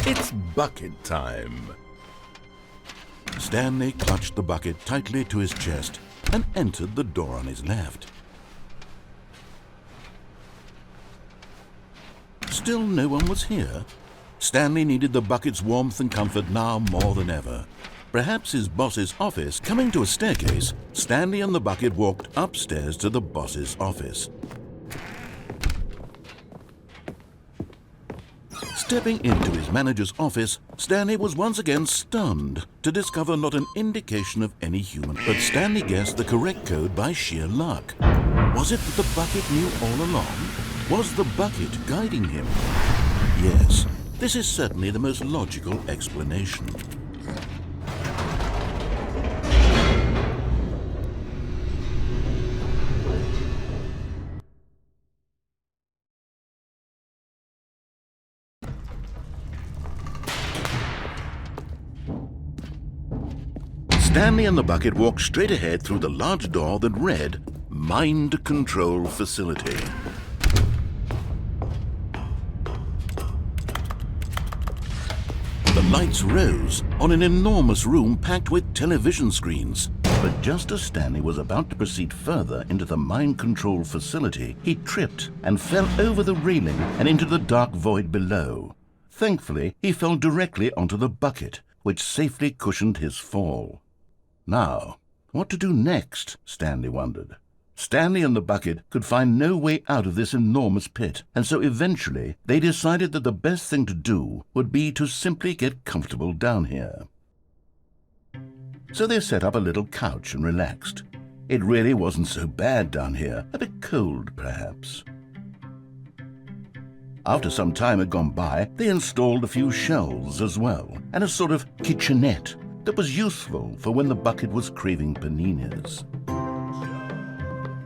It's bucket time. Stanley clutched the bucket tightly to his chest and entered the door on his left. Still no one was here. Stanley needed the bucket's warmth and comfort now more than ever. Perhaps his boss's office. Coming to a staircase, Stanley and the bucket walked upstairs to the boss's office. Stepping into his manager's office, Stanley was once again stunned to discover not an indication of any human. But Stanley guessed the correct code by sheer luck. Was it that the bucket knew all along? Was the bucket guiding him? Yes, this is certainly the most logical explanation. Stanley and the bucket walked straight ahead through the large door that read, Mind Control Facility. The lights rose on an enormous room packed with television screens. But just as Stanley was about to proceed further into the mind control facility, he tripped and fell over the railing and into the dark void below. Thankfully, he fell directly onto the bucket, which safely cushioned his fall. Now, what to do next? Stanley wondered. Stanley and the bucket could find no way out of this enormous pit, and so eventually they decided that the best thing to do would be to simply get comfortable down here. So they set up a little couch and relaxed. It really wasn't so bad down here, a bit cold perhaps. After some time had gone by, they installed a few shelves as well, and a sort of kitchenette that was useful for when the bucket was craving paninis.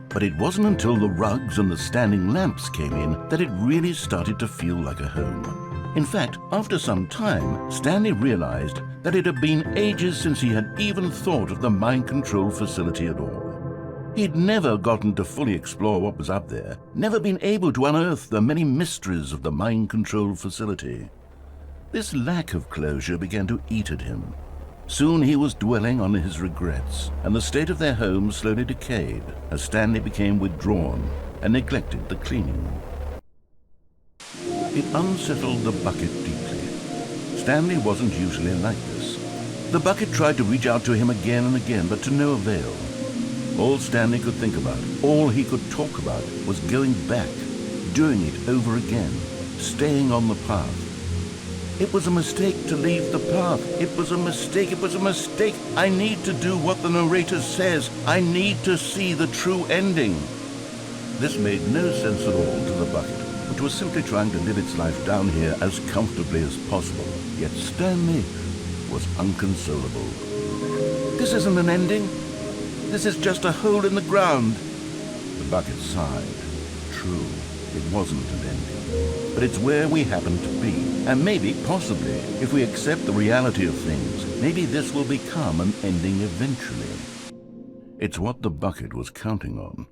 But it wasn't until the rugs and the standing lamps came in that it really started to feel like a home. In fact, after some time, Stanley realized that it had been ages since he had even thought of the mind control facility at all. He'd never gotten to fully explore what was up there, never been able to unearth the many mysteries of the mind control facility. This lack of closure began to eat at him. Soon he was dwelling on his regrets, and the state of their home slowly decayed as Stanley became withdrawn and neglected the cleaning. It unsettled the bucket deeply. Stanley wasn't usually like this. The bucket tried to reach out to him again and again, but to no avail. All Stanley could think about, all he could talk about, was going back, doing it over again, staying on the path. It was a mistake to leave the path. It was a mistake. It was a mistake. I need to do what the narrator says. I need to see the true ending. This made no sense at all to the bucket, which was simply trying to live its life down here as comfortably as possible. Yet Stanley was unconsolable. This isn't an ending. This is just a hole in the ground. The bucket sighed. True, it wasn't an ending. But it's where we happen to be. And maybe, possibly, if we accept the reality of things, maybe this will become an ending eventually. It's what the bucket was counting on.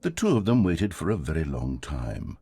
The two of them waited for a very long time.